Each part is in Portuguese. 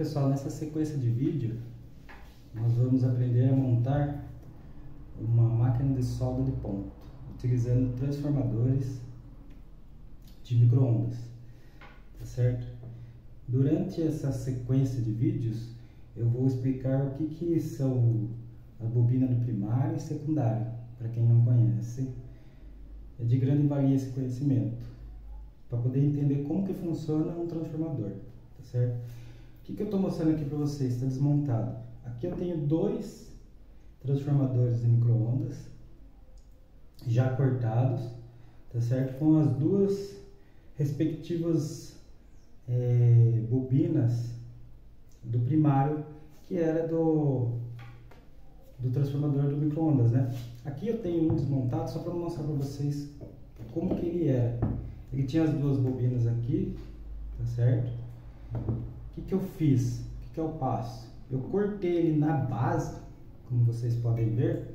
pessoal, nessa sequência de vídeo nós vamos aprender a montar uma máquina de solda de ponto utilizando transformadores de micro-ondas, tá certo? Durante essa sequência de vídeos eu vou explicar o que são a bobina do primário e secundário, para quem não conhece. É de grande valia esse conhecimento, para poder entender como que funciona um transformador, tá certo? O que eu estou mostrando aqui para vocês? Está desmontado. Aqui eu tenho dois transformadores de micro-ondas já cortados, tá certo? Com as duas respectivas bobinas do primário, que era do transformador do micro-ondas, né? Aqui eu tenho um desmontado só para mostrar para vocês como que ele era. Ele tinha as duas bobinas aqui, tá certo? O que eu fiz? O que eu passo? Eu cortei ele na base, como vocês podem ver,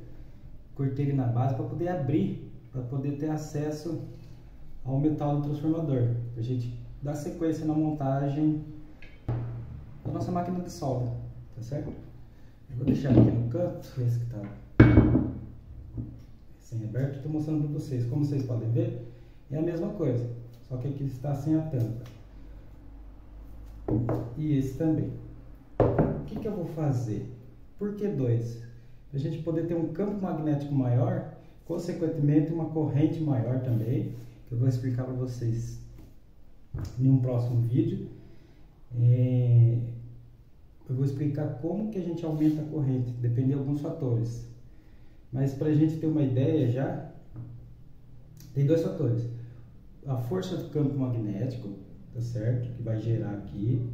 cortei ele na base para poder abrir, para poder ter acesso ao metal do transformador, para a gente dar sequência na montagem da nossa máquina de solda, tá certo? Eu vou deixar aqui no canto, esse que está sem aberto, estou mostrando para vocês. Como vocês podem ver, é a mesma coisa, só que aqui está sem a tampa. E esse também. O que eu vou fazer? Por que dois? Para a gente poder ter um campo magnético maior, consequentemente uma corrente maior também, que eu vou explicar para vocês em um próximo vídeo. Eu vou explicar como que a gente aumenta a corrente, depende de alguns fatores. Mas para a gente ter uma ideia já, tem dois fatores. A força do campo magnético, tá certo? Que vai gerar aqui.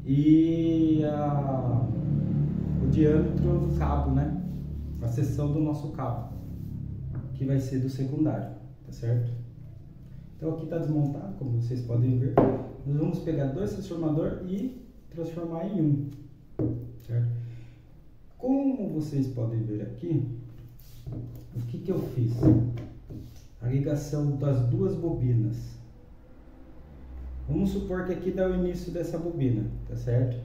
E o diâmetro do cabo, né? A seção do nosso cabo, que vai ser do secundário, tá certo? Então aqui está desmontado, como vocês podem ver. Nós vamos pegar dois transformadores e transformar em um, certo? Como vocês podem ver aqui, o que eu fiz? A ligação das duas bobinas. Vamos supor que aqui dá o início dessa bobina, tá certo?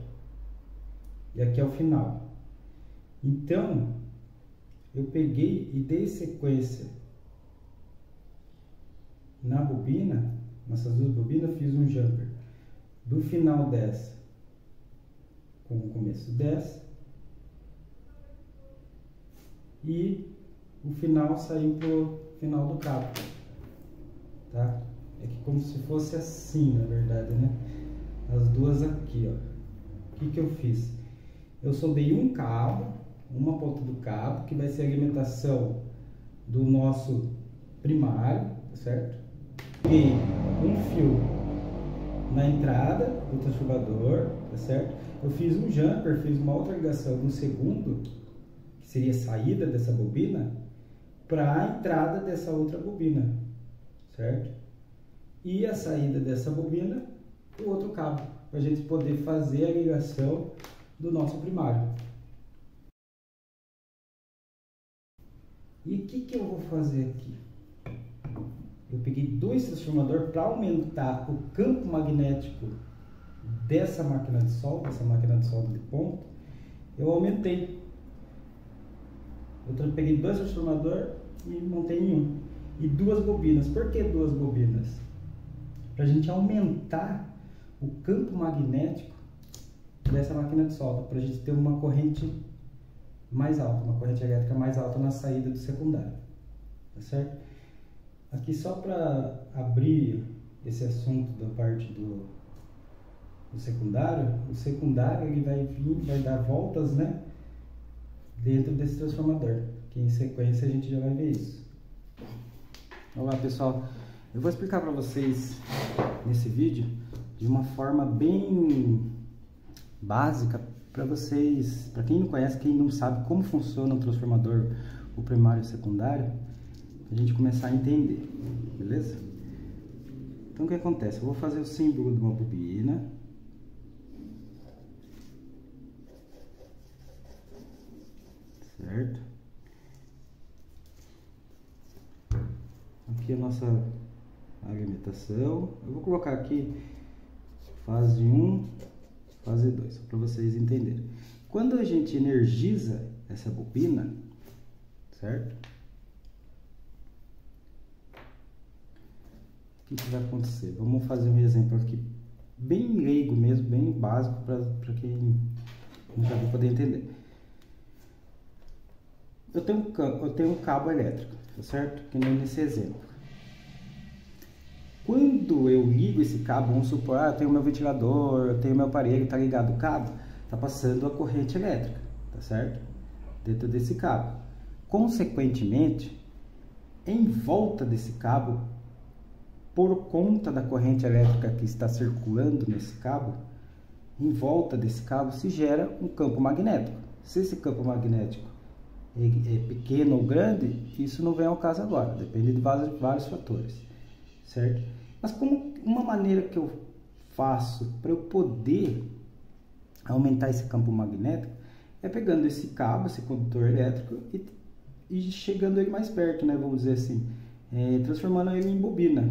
E aqui é o final. Então, eu peguei e dei sequência na bobina, nessas duas bobinas, fiz um jumper do final dessa com o começo dessa, e o final saiu pro final do cabo, tá? É que como se fosse assim, na verdade, né? As duas aqui, ó. O que eu fiz? Eu soldei um cabo, uma ponta do cabo, que vai ser a alimentação do nosso primário, tá certo? E um fio na entrada do transformador, tá certo? Eu fiz um jumper, fiz uma outra ligação no segundo, que seria a saída dessa bobina, para a entrada dessa outra bobina, certo? E a saída dessa bobina, o outro cabo, para a gente poder fazer a ligação do nosso primário. E o que eu vou fazer aqui? Eu peguei dois transformadores para aumentar o campo magnético dessa máquina de solda, essa máquina de solda de ponto. Eu aumentei. Eu peguei dois transformadores e montei em um. E duas bobinas. Por que duas bobinas? Para a gente aumentar o campo magnético dessa máquina de solda, para a gente ter uma corrente mais alta, uma corrente elétrica mais alta na saída do secundário, tá certo? Aqui só para abrir esse assunto da parte do secundário, o secundário ele vai dar voltas, né, dentro desse transformador, que em sequência a gente já vai ver isso. Olá pessoal, eu vou explicar para vocês nesse vídeo de uma forma bem básica para vocês, para quem não conhece, quem não sabe como funciona o transformador, o primário e o secundário, a gente começar a entender, beleza? Então o que acontece? Eu vou fazer o símbolo de uma bobina, certo? Aqui a nossa alimentação. Eu vou colocar aqui fase 1, Fase 2, só para vocês entenderem. Quando a gente energiza essa bobina, certo? O que vai acontecer? Vamos fazer um exemplo aqui, bem leigo mesmo, bem básico, para quem nunca vai poder entender. Eu tenho um cabo elétrico, tá certo? Que nem nesse exemplo. Quando eu ligo esse cabo, vamos supor, eu tenho meu ventilador, eu tenho meu aparelho, tá ligado o cabo, tá passando a corrente elétrica, tá certo? Dentro desse cabo. Consequentemente, em volta desse cabo, por conta da corrente elétrica que está circulando nesse cabo, em volta desse cabo se gera um campo magnético. Se esse campo magnético é pequeno ou grande, isso não vem ao caso agora, depende de vários fatores, certo? Mas como uma maneira que eu faço para eu poder aumentar esse campo magnético é pegando esse cabo, esse condutor elétrico e chegando ele mais perto, né? Vamos dizer assim, transformando ele em bobina.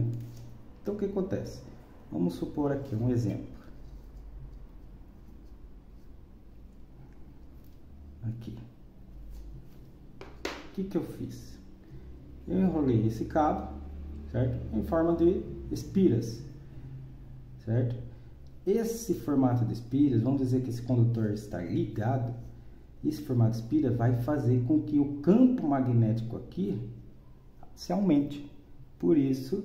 Então o que acontece? Vamos supor aqui um exemplo. Aqui. O que eu fiz? Eu enrolei esse cabo, certo? Em forma de espiras, certo? Esse formato de espiras, vamos dizer que esse condutor está ligado. Esse formato de espira vai fazer com que o campo magnético aqui se aumente. Por isso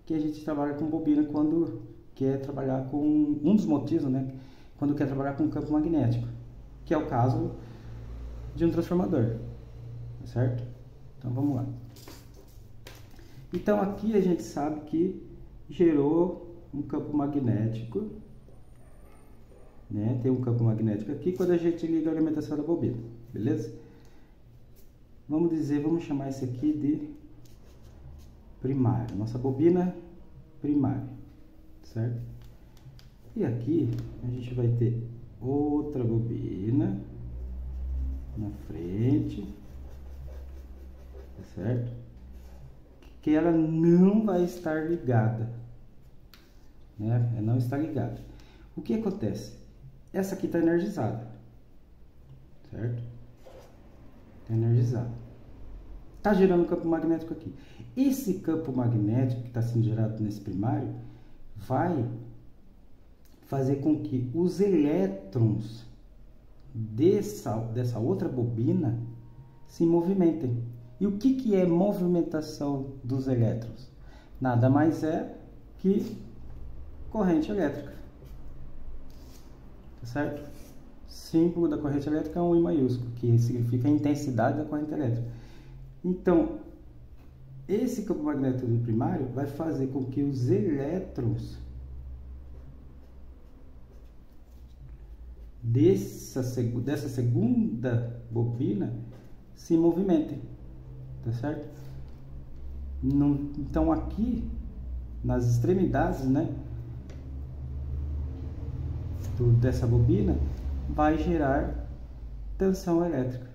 que a gente trabalha com bobina quando quer trabalhar com um dos motivos, né? Quando quer trabalhar com campo magnético, que é o caso de um transformador, tá certo? Então vamos lá. Então aqui a gente sabe que gerou um campo magnético, né? Tem um campo magnético aqui quando a gente liga a alimentação da bobina, beleza? Vamos chamar isso aqui de primária, nossa bobina primária, certo? E aqui a gente vai ter outra bobina na frente, tá certo? Que ela não vai estar ligada, né? Ela não está ligada. O que acontece? Essa aqui está energizada, certo? Está energizada. Está gerando campo magnético aqui. Esse campo magnético que está sendo gerado nesse primário vai fazer com que os elétrons dessa outra bobina se movimentem. E o que é movimentação dos elétrons? Nada mais é que corrente elétrica. Tá certo? O símbolo da corrente elétrica é um I maiúsculo, que significa a intensidade da corrente elétrica. Então, esse campo magnético do primário vai fazer com que os elétrons dessa segunda bobina se movimentem, tá certo? Então aqui nas extremidades, né, dessa bobina vai gerar tensão elétrica,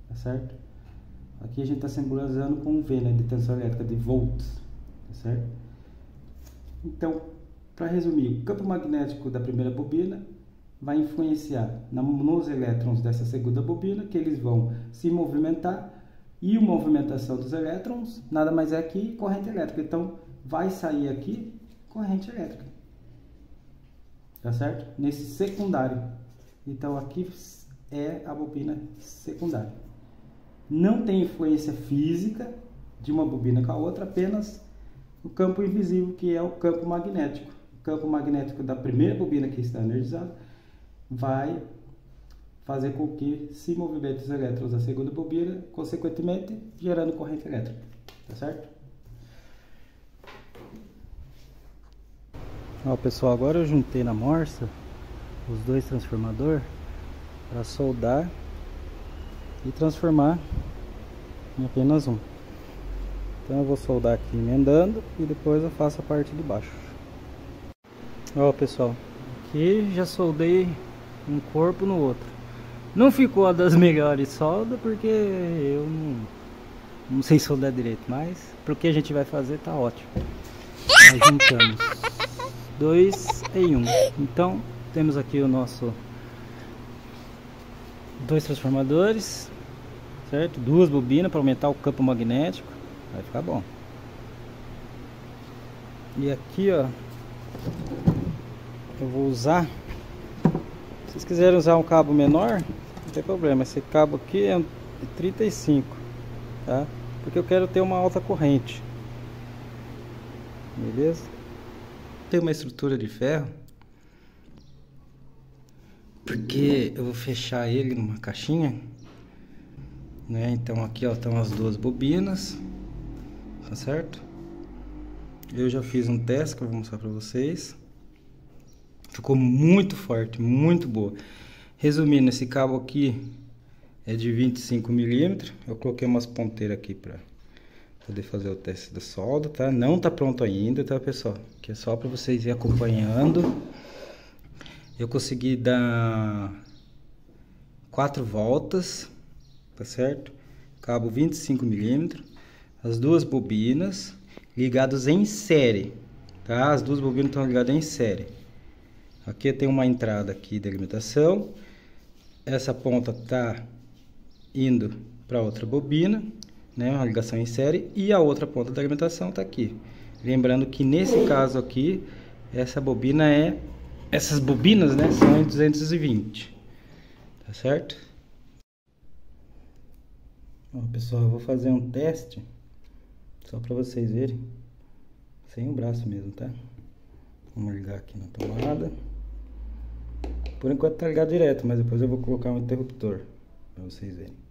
tá certo? Aqui a gente está simbolizando com um V, né, de tensão elétrica, de volts, tá certo? Então, para resumir, o campo magnético da primeira bobina vai influenciar nos elétrons dessa segunda bobina, que eles vão se movimentar, e a movimentação dos elétrons nada mais é que corrente elétrica. Então, vai sair aqui corrente elétrica, tá certo? Nesse secundário. Então, aqui é a bobina secundária. Não tem influência física de uma bobina com a outra, apenas o campo invisível, que é o campo magnético. O campo magnético da primeira bobina que está energizada vai fazer com que se movimentem os elétrons da segunda bobina, consequentemente gerando corrente elétrica, tá certo? Ó, pessoal, agora eu juntei na morsa os dois transformadores para soldar e transformar em apenas um. Então eu vou soldar aqui emendando e depois eu faço a parte de baixo. Ó, pessoal, aqui já soldei um corpo no outro. Não ficou a das melhores soldas porque eu não sei soldar direito, mas pro que a gente vai fazer tá ótimo. Nós juntamos 2 em 1. Então Temos aqui o nosso 2 transformadores, certo? 2 bobinas para aumentar o campo magnético, vai ficar bom. E aqui, ó, eu vou usar, se vocês quiserem usar um cabo menor, não tem problema. Esse cabo aqui é 35, tá? Porque eu quero ter uma alta corrente, beleza? Tem uma estrutura de ferro, porque eu vou fechar ele numa caixinha, né? Então aqui, ó, estão as 2 bobinas, tá certo? Eu já fiz um teste que eu vou mostrar pra vocês. Ficou muito forte, muito boa. Resumindo, esse cabo aqui é de 25 milímetros. Eu coloquei umas ponteiras aqui pra poder fazer o teste da solda, tá? Não tá pronto ainda, tá, pessoal? Que é só pra vocês ir acompanhando. Eu consegui dar 4 voltas, tá certo? Cabo 25 milímetros. As 2 bobinas ligadas em série, tá? As 2 bobinas estão ligadas em série. Aqui tem uma entrada aqui de alimentação. Essa ponta tá indo para outra bobina, né? Uma ligação em série. E a outra ponta da alimentação tá aqui. Lembrando que nesse caso aqui, essa bobina essas bobinas, né, são em 220, tá certo? Ó, pessoal, eu vou fazer um teste só para vocês verem, sem o braço mesmo, tá? Vamos ligar aqui na tomada. Por enquanto tá ligado direto, mas depois eu vou colocar um interruptor para vocês verem.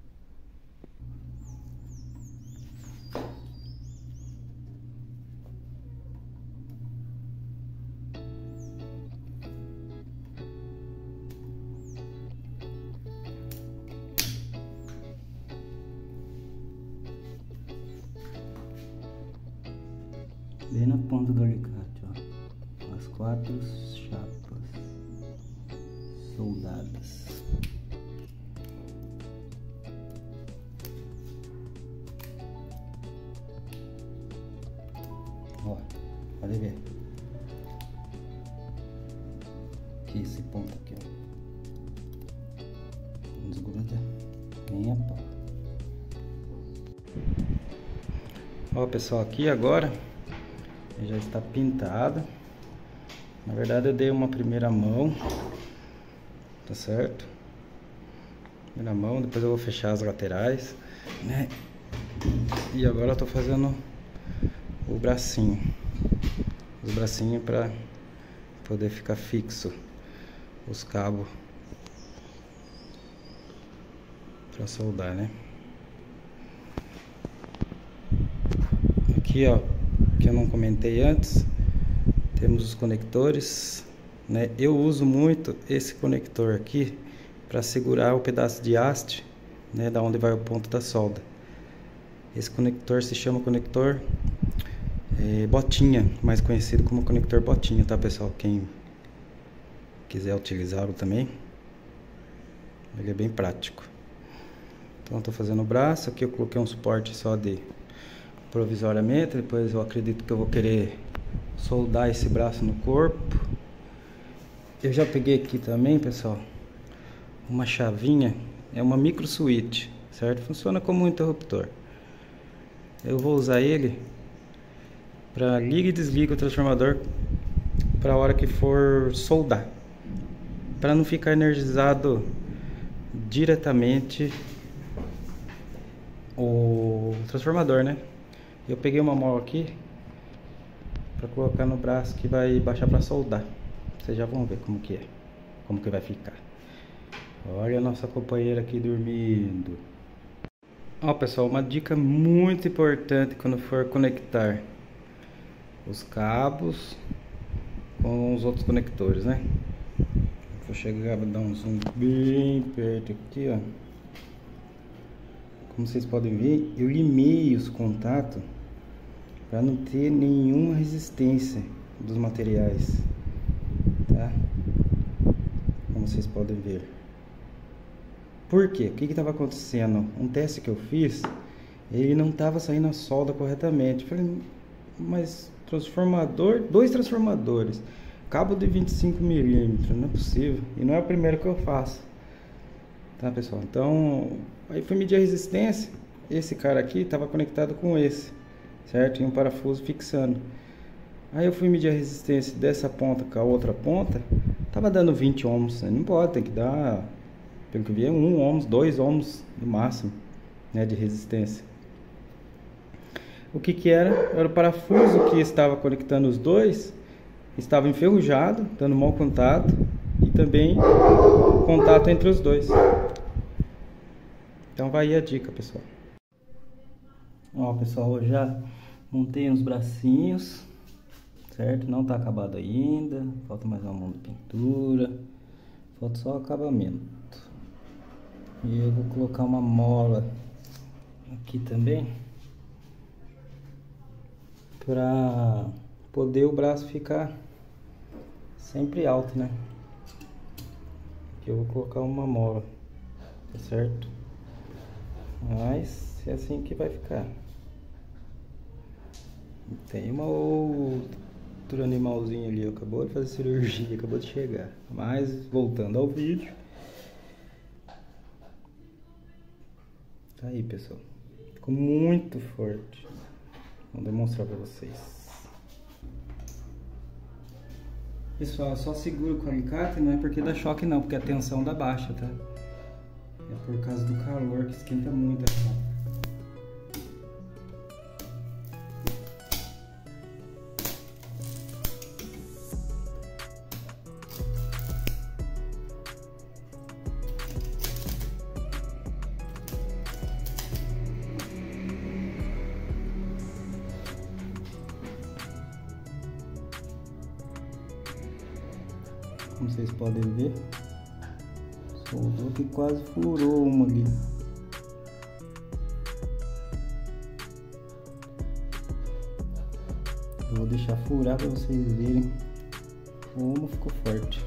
Bem na ponta do alicate, ó, as 4 chapas soldadas. Ó, pode ver. Aqui, esse ponto aqui, ó. Não desgruda nem a pau. Ó, pessoal, aqui agora já está pintado. Na verdade eu dei uma primeira mão, tá certo? Primeira mão, depois eu vou fechar as laterais, né? E agora eu tô fazendo o bracinho, os bracinhos para poder ficar fixo os cabos para soldar, né? Aqui, ó, que eu não comentei antes, temos os conectores, né? Eu uso muito esse conector aqui para segurar o pedaço de haste, né, da onde vai o ponto da solda. Esse conector se chama conector botinha, mais conhecido como conector botinha, tá, pessoal? Quem quiser utilizá-lo também, ele é bem prático. Então eu tô fazendo o braço aqui, eu coloquei um suporte só de provisoriamente, depois eu acredito que eu vou querer soldar esse braço no corpo. Eu já peguei aqui também, pessoal, uma chavinha, é uma micro switch, certo? Funciona como um interruptor. Eu vou usar ele para liga e desliga o transformador para a hora que for soldar, para não ficar energizado diretamente o transformador, né? Eu peguei uma mola aqui para colocar no braço que vai baixar para soldar. Vocês já vão ver como que é, como que vai ficar. Olha a nossa companheira aqui dormindo. Ó, pessoal, uma dica muito importante quando for conectar os cabos com os outros conectores, né? Vou chegar, vou dar um zoom bem perto aqui, ó. Como vocês podem ver, eu limei os contatos para não ter nenhuma resistência dos materiais, tá? Como vocês podem ver. Por quê? O que estava acontecendo? Um teste que eu fiz, ele não estava saindo a solda corretamente. Eu falei, mas transformador, 2 transformadores cabo de 25 milímetros, não é possível. E não é o primeiro que eu faço. Tá, pessoal? Então, aí fui medir a resistência. Esse cara aqui estava conectado com esse, certo? E um parafuso fixando. Aí eu fui medir a resistência dessa ponta com a outra ponta. Tava dando 20 ohms. Não pode, tem que dar, pelo que eu vi, 1 ohms, 2 ohms no máximo, né, de resistência. O que que era? Era o parafuso que estava conectando os dois. Estava enferrujado, dando mau contato. E também contato entre os dois. Então vai aí a dica, pessoal. Ó, pessoal, eu já montei uns bracinhos, certo? Não tá acabado ainda. Falta mais uma mão de pintura. Falta só o acabamento. E eu vou colocar uma mola aqui também, para poder o braço ficar sempre alto, né? Aqui eu vou colocar uma mola, tá certo? Mas é assim que vai ficar. Tem uma outro animalzinho ali, acabou de fazer cirurgia, acabou de chegar. Mas voltando ao vídeo, tá aí, pessoal. Ficou muito forte. Vou demonstrar pra vocês. Pessoal, só seguro com o alicate, não é porque dá choque não, porque a tensão dá baixa, tá? É por causa do calor que esquenta muito a chapa. Como vocês podem ver, soldou que quase furou uma ali. Eu vou deixar furar para vocês verem como ficou forte.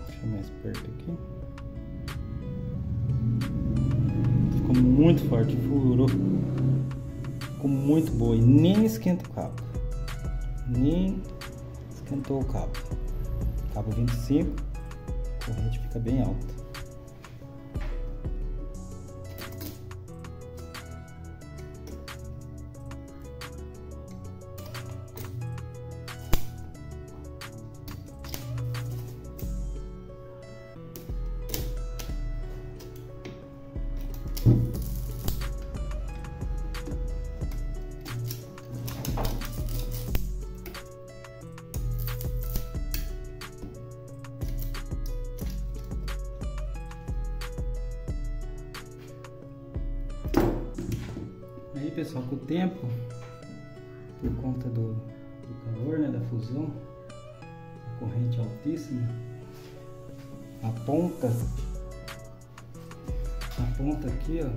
Deixa mais perto aqui. Ficou muito forte, furou. Ficou muito boa e nem esquenta o cabo. Nem esquentou o cabo. Cabo 25, a corrente fica bem alta. Aí, pessoal, com o tempo, por conta do calor, né, da fusão, a corrente altíssima, a ponta aqui, ó,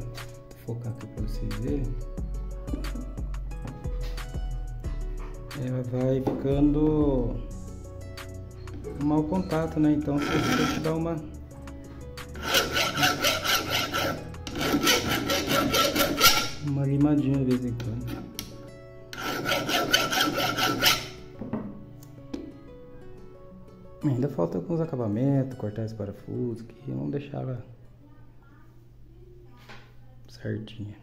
vou focar aqui para vocês verem, ela vai ficando um mau contato, né? Então você tem que dar uma limadinha de vez em quando. Ainda falta alguns acabamentos, cortar esse parafuso que eu não deixava certinha.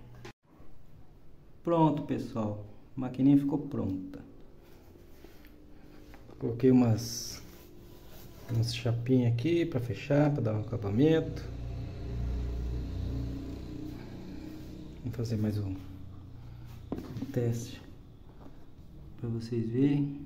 Pronto, pessoal, a maquininha ficou pronta. Coloquei umas chapinhas aqui para fechar, para dar um acabamento. Vou fazer mais um teste para vocês verem.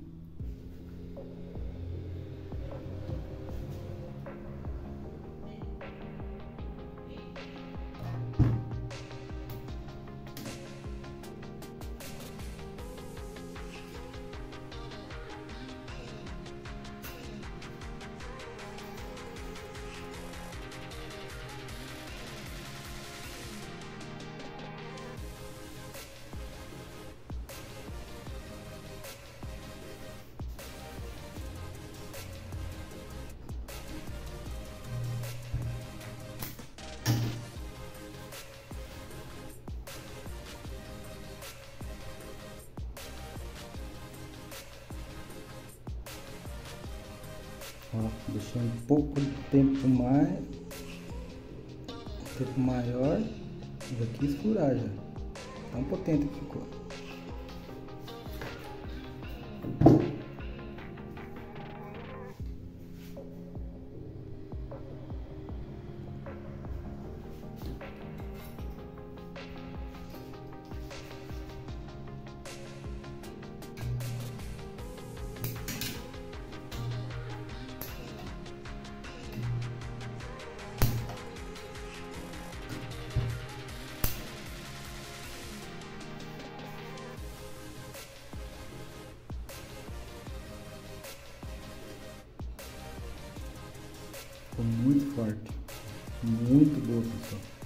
Ó, deixei um pouco de tempo mais, tempo maior, já quis furar já. Tão potente que ficou. Ficou muito forte, muito boa, pessoal.